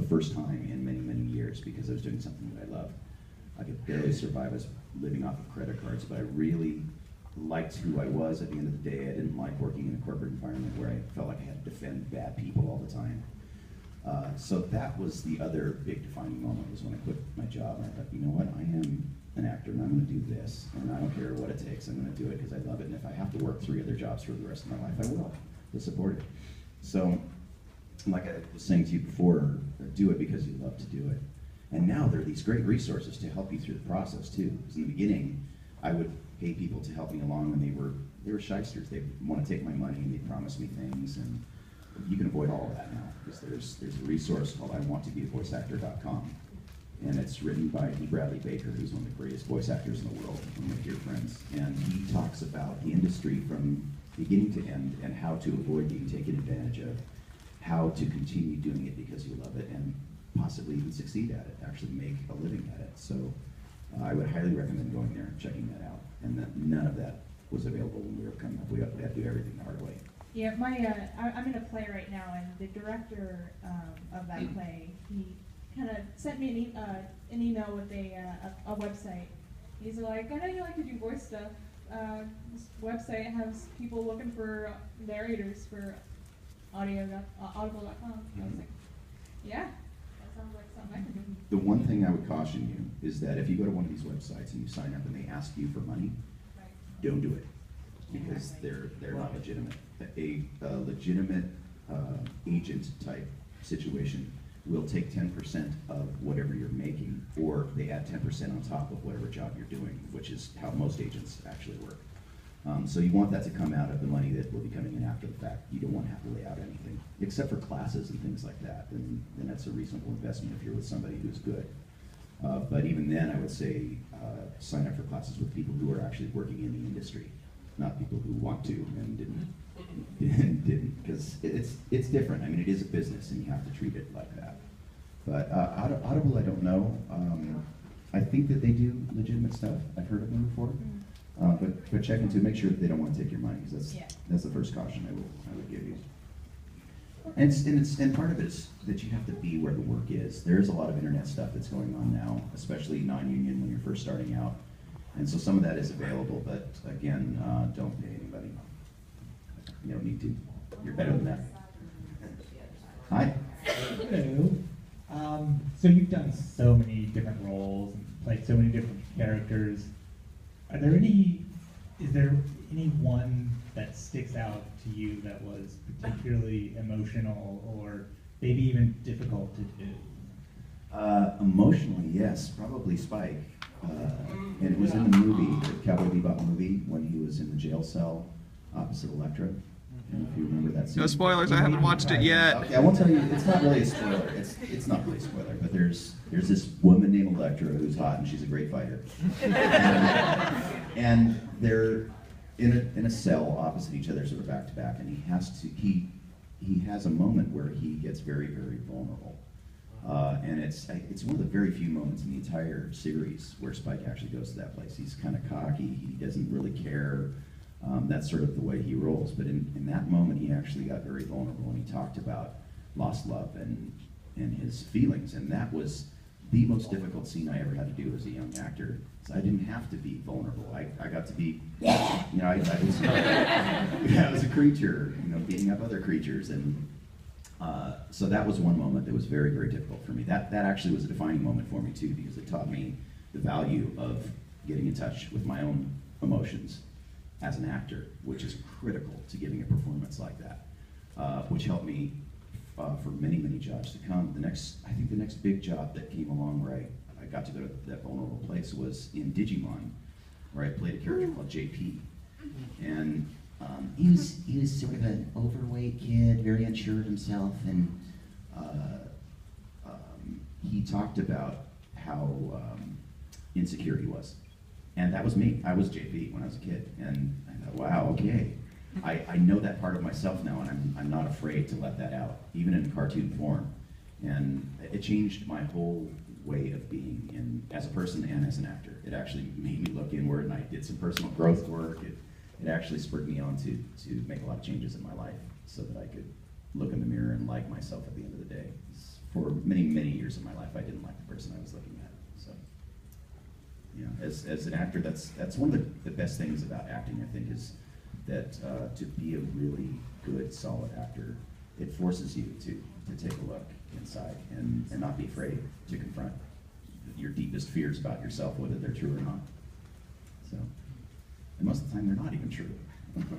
first time in many, many years because I was doing something that I love. I could barely survive as living off of credit cards, but I really liked who I was at the end of the day. I didn't like working in a corporate environment where I felt like I had to defend bad people all the time. So that was the other big defining moment, was when I quit my job and I thought, you know what, I am an actor and I'm going to do this, and I don't care what it takes, I'm going to do it because I love it, and if I have to work 3 other jobs for the rest of my life, I will, to support it. So, like I was saying to you before, do it because you love to do it. And now there are these great resources to help you through the process too, because in the beginning, I would pay people to help me along, and they were shysters. They want to take my money and they promise me things, and you can avoid all of that now, because there's a resource called iwanttobeavoiceactor.com, and it's written by E. Bradley Baker, who's one of the greatest voice actors in the world, one of my dear friends, and he talks about the industry from beginning to end and how to avoid being taken advantage of, how to continue doing it because you love it, and possibly even succeed at it, actually make a living at it. So I would highly recommend going there and checking that out, and that none of that was available when we were coming up. We had to do everything the hard way. Yeah, I'm in a play right now, and the director of that play, he kind of sent me an email with a website. He's like, I know you like to do voice stuff. This website has people looking for narrators for audible.com. I was like, yeah, that sounds like something I can do. The one thing I would caution you is that if you go to one of these websites and you sign up and they ask you for money, don't do it, because they're not legitimate. A legitimate agent type situation will take 10% of whatever you're making, or they add 10% on top of whatever job you're doing, which is how most agents actually work. So you want that to come out of the money that will be coming in after the fact. You don't want to have to lay out anything, except for classes and things like that. Then that's a reasonable investment if you're with somebody who's good. But even then, I would say sign up for classes with people who are actually working in the industry, not people who want to and didn't, because it's different. I mean, it is a business, and you have to treat it like that. But Audible, I don't know. I think that they do legitimate stuff. I've heard of them before. But check into it. Make sure that they don't want to take your money, because that's the first caution I would give you. And part of it is that you have to be where the work is. There is a lot of internet stuff that's going on now, especially non-union when you're first starting out. And so some of that is available, but again, don't pay anybody. You don't need to. You're better than that. Hi. Hello. So you've done so many different roles and played so many different characters. Is there any one that sticks out to you that was particularly emotional or maybe even difficult to do? Emotionally, yes, probably Spike. And it was in the movie, the Cowboy Bebop movie, when he was in the jail cell opposite Elektra. And if you remember that scene. No spoilers, I haven't watched it yet. Okay, I won't tell you, it's not really a spoiler. It's not really a spoiler, but there's this woman named Elektra who's hot, and she's a great fighter. And they're in a cell opposite each other, sort of back to back, and he has a moment where he gets very, very vulnerable. And it's one of the very few moments in the entire series where Spike actually goes to that place. He's kind of cocky, he doesn't really care. That's sort of the way he rolls. But in that moment, he actually got very vulnerable, and he talked about lost love and his feelings. And that was the most difficult scene I ever had to do as a young actor. So I didn't have to be vulnerable. I got to be, I was a creature, beating up other creatures. And so that was one moment that was very, very difficult for me. That actually was a defining moment for me too, because it taught me the value of getting in touch with my own emotions as an actor, which is critical to giving a performance like that, which helped me for many, many jobs to come. I think the next big job that came along where I got to go to that vulnerable place was in Digimon, where I played a character called JP. And he was sort of an overweight kid, very unsure of himself, and he talked about how insecure he was. And that was me. I was JP when I was a kid. And I thought, wow, okay. I know that part of myself now, and I'm not afraid to let that out, even in cartoon form. And it changed my whole way of being as a person and as an actor. It actually made me look inward, and I did some personal growth work. It actually spurred me on to make a lot of changes in my life so that I could look in the mirror and like myself at the end of the day. It's for many, many years of my life, I didn't like the person I was looking at. So, you know, as an actor, that's one of the best things about acting, I think, is that to be a really good, solid actor, it forces you to take a look inside and not be afraid to confront your deepest fears about yourself, whether they're true or not. So, and most of the time, they're not even true.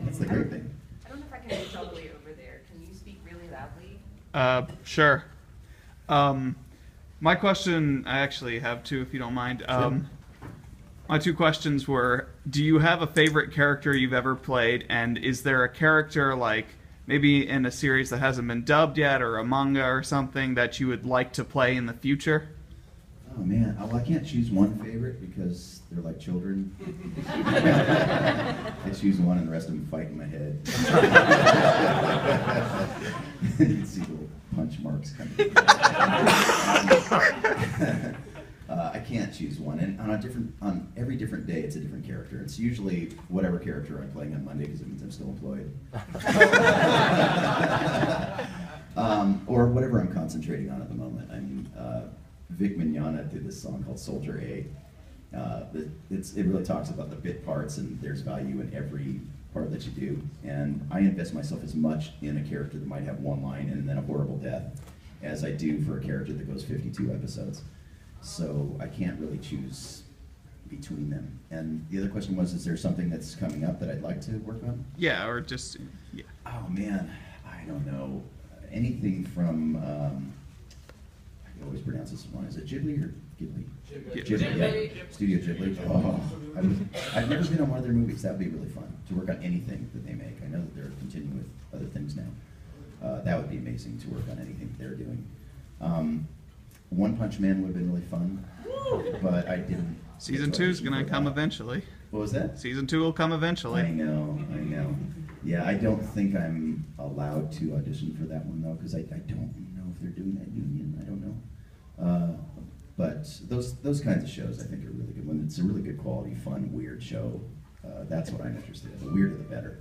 That's the great thing. I don't know if I can reach all the way over there. Can you speak really loudly? Sure. My question, I actually have two, if you don't mind. Sure. My two questions were, do you have a favorite character you've ever played, and is there a character, like, maybe in a series that hasn't been dubbed yet, or a manga or something, that you would like to play in the future? Oh man, well, I can't choose one favorite because they're like children. I choose one and the rest of them fight in my head. You can see little punch marks coming. I can't choose one, and on every different day it's a different character. It's usually whatever character I'm playing on Monday because it means I'm still employed. Or whatever I'm concentrating on at the moment. I mean, Vic Mignogna did this song called Soldier A. It really talks about the bit parts, and there's value in every part that you do. And I invest myself as much in a character that might have one line and then a horrible death as I do for a character that goes 52 episodes. So I can't really choose between them. And the other question was, is there something that's coming up that I'd like to work on? Yeah, or just, yeah. Oh man, I don't know. Anything from, I can always pronounce this one. Is it Ghibli or Ghibli? Ghibli, yeah. Studio Ghibli. Oh, I've never been on one of their movies. That would be really fun, to work on anything that they make. I know that they're continuing with other things now. That would be amazing to work on anything that they're doing. One Punch Man would have been really fun, but I didn't. Season 2 is going to come eventually. What was that? Season 2 will come eventually. I know. Yeah, I don't think I'm allowed to audition for that one, though, because I don't know if they're doing that union. I don't know. But those kinds of shows, I think, are really good. When it's a really good quality, fun, weird show, that's what I'm interested in. The weirder, the better.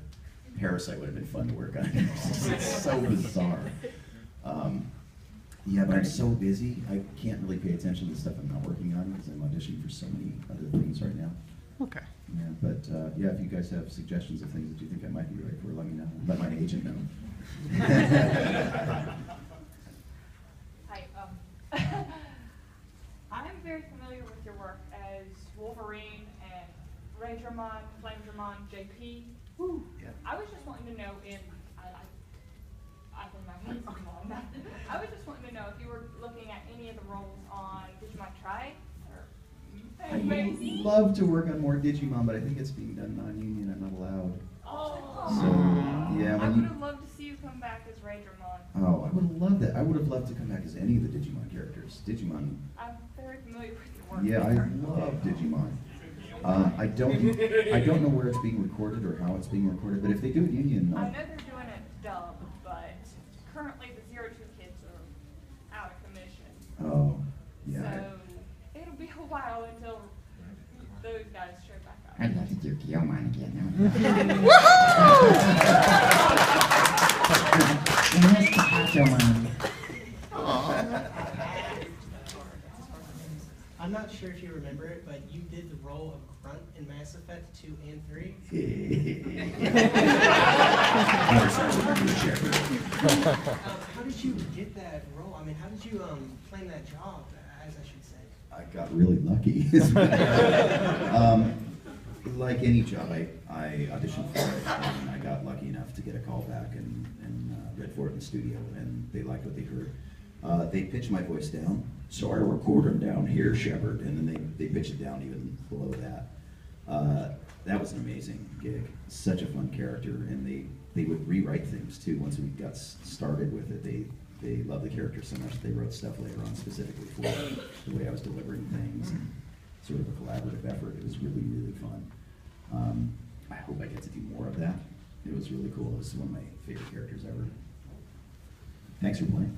Parasite would have been fun to work on. It's so bizarre. Yeah, but I'm so busy, I can't really pay attention to the stuff I'm not working on because I'm auditioning for so many other things right now. Okay. Yeah, but yeah, if you guys have suggestions of things that you think I might be right for, let me know. Let my agent know. Hi. I'm very familiar with your work as Wolverine and Ray Dramon, Flame Dramon, JP. Woo. Yeah. I was just wanting to know if I think my hands are long enough. I was just wanting to know if you were looking at any of the roles on Digimon Try. I would love to work on more Digimon, but I think it's being done non-union. I'm not allowed. Oh. So yeah, I would have loved to see you come back as Ray Dramon. Oh, I would have loved that. I would have loved to come back as any of the Digimon characters. Digimon. I'm very familiar with your work. Yeah, I love Digimon. I don't know where it's being recorded or how it's being recorded, but if they do it union, I know they're doing a dub, but currently the 02 kids are out of commission. Oh, yeah. So it'll be a while until those guys show back up. I'd love to do Guillemon again. I'm not sure if you remember it, but you did the role of Grunt in Mass Effect 2 and 3. How did you get that role? I mean, how did you claim that job, as I should say? I got really lucky. Like any job, I auditioned for it, and I got lucky enough to get a call back and read for it in the studio, and they liked what they heard. They pitched my voice down, so I record them down here, Shepard, and then they pitch it down even below that. That was an amazing gig. Such a fun character, and they would rewrite things too. Once we got started with it, they loved the character so much that they wrote stuff later on specifically for the way I was delivering things, and sort of a collaborative effort. It was really, really fun. I hope I get to do more of that. It was really cool. It was one of my favorite characters ever. Thanks for playing.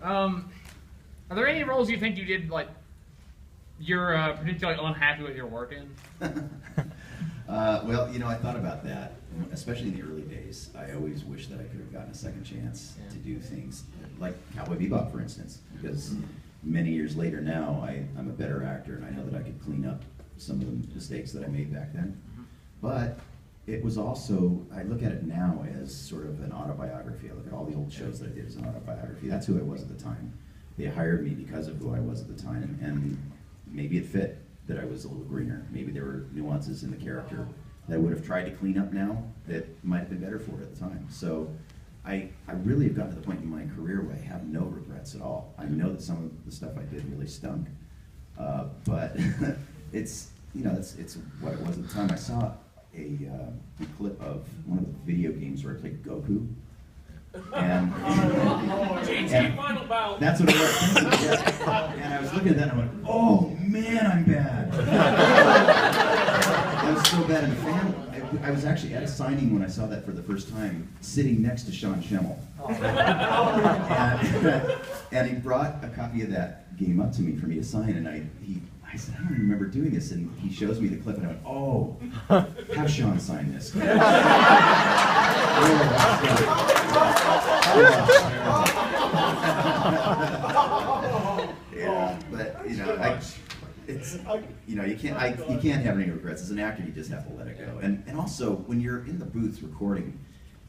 Are there any roles you think you did, like, you're particularly unhappy with your work in? Well, I thought about that, especially in the early days. I always wish that I could have gotten a second chance to do things like Cowboy Bebop, for instance, because many years later now, I'm a better actor, and I know that I could clean up some of the mistakes that I made back then. But it was also, I look at it now as sort of an autobiography. I look at all the old shows that I did as an autobiography. That's who I was at the time. They hired me because of who I was at the time, and maybe it fit that I was a little greener. Maybe there were nuances in the character that I would have tried to clean up now that might have been better for it at the time. So I really have gotten to the point in my career where I have no regrets at all. I know that some of the stuff I did really stunk, but it's what it was at the time. I saw a clip of one of the video games where I played Goku. And Final bout. that's what it was. Yeah. And I was looking at that and I went, oh man, I'm bad. I was so bad in the family. I was actually at a signing when I saw that for the first time, sitting next to Sean Schemmel. And he brought a copy of that game up to me for me to sign, and I said, I don't remember doing this, and he shows me the clip, and I went, oh, have Sean sign this. Yeah, but you can't have any regrets. As an actor, you just have to let it go. And also, when you're in the booth recording,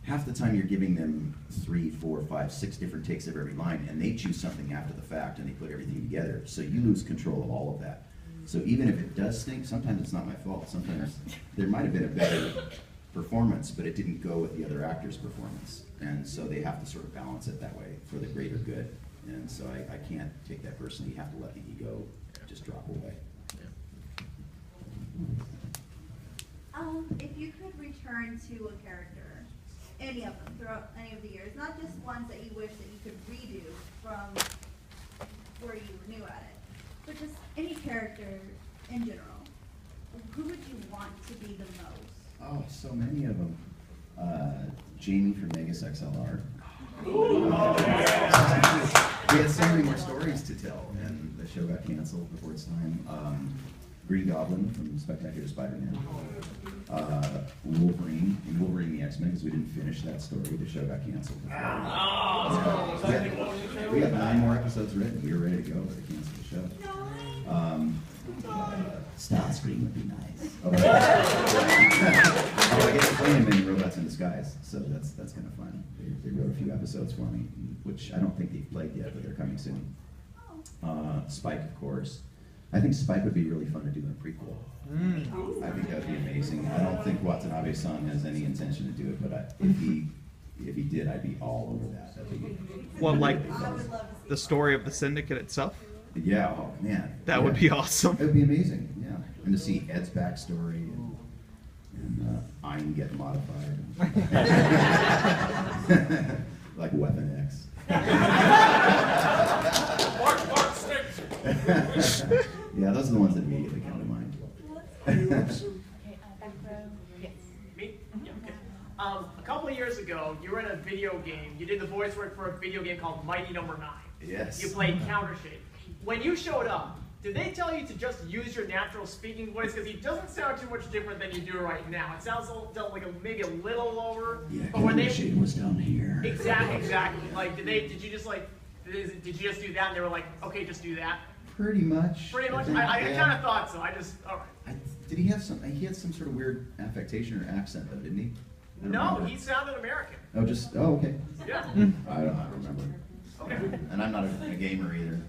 half the time you're giving them 3, 4, 5, 6 different takes of every line, and they choose something after the fact, and they put everything together. So you lose control of all of that. So even if it does stink, sometimes it's not my fault. Sometimes there might have been a better performance, but it didn't go with the other actor's performance. And so they have to sort of balance it that way for the greater good. And so I can't take that personally. You have to let the ego just drop away. If you could return to a character, any of them, throughout any of the years, not just ones that you wish that you could redo from where you were new at it, but just any character in general, who would you want to be the most? Oh, so many of them. Jamie from Megas XLR. We had so many more stories to tell, and the show got canceled before its time. Green Goblin from Spectacular Spider-Man. Wolverine, and Wolverine the X-Men, because we didn't finish that story. The show got canceled. We got 9 more episodes written. We were ready to go, but they canceled the show. Starscream would be nice. I get to play him in Robots in Disguise, so that's kind of fun. They wrote a few episodes for me, which I don't think they've played yet, but they're coming soon. Spike, of course. I think Spike would be really fun to do in a prequel. I think that would be amazing. I don't think Watanabe-san has any intention to do it, but if he did, I'd be all over that. That'd be Well, like I would love to see the story of the Syndicate itself? yeah, oh man. That would be awesome. It would be amazing, yeah. And to see Ed's backstory and Ein get modified. Like Weapon X. Mark sticks. Yeah, those are the ones that immediately come to mind. Me? Yeah, okay. A couple of years ago, you were in a video game. You did the voice work for a video game called Mighty Number 9. Yes. You played Countershade. When you showed up, did they tell you to just use your natural speaking voice? Because he doesn't sound too much different than you do right now. It sounds like maybe a little lower. Yeah, but when Countershade was down here. Exactly. Like, did you just do that and they were like, okay, just do that? Pretty much. Pretty much? think, I yeah. kind of thought so. All right. Did he have some? He had some sort of weird affectation or accent, though, didn't he? I don't No, remember. he sounded American. Oh, okay. Yeah. I don't remember. Okay. And I'm not a gamer either.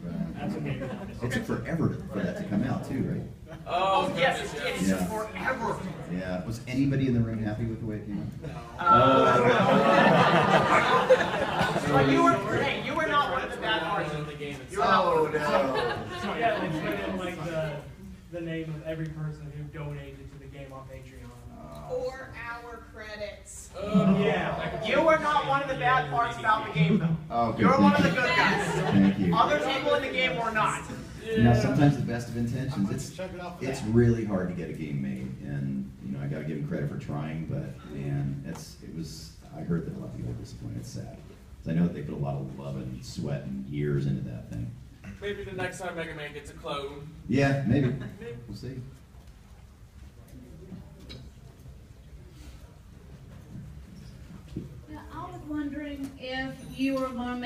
So, it took forever for that to come out, too, right? Oh, yes, it's Yeah. forever. Yeah. Was anybody in the room happy with the way it came out? But you were not one of the bad parts of the game. You were not one of the Yeah, they put in like the name of every person who donated to the game on Patreon. 4-hour credits. Yeah. You were not one of the bad parts about the game, though. Oh, good. You're one of the Thank good you. guys. Thank you. Other people in the game were not. Sometimes the best of intentions. It's really hard to get a game made, and I got to give him credit for trying. But man, I heard that a lot of people were disappointed. It's sad. 'Cause I know that they put a lot of love and sweat and years into that thing. Maybe the next time Mega Man gets a clone. Yeah, maybe. We'll see. wondering if you were going to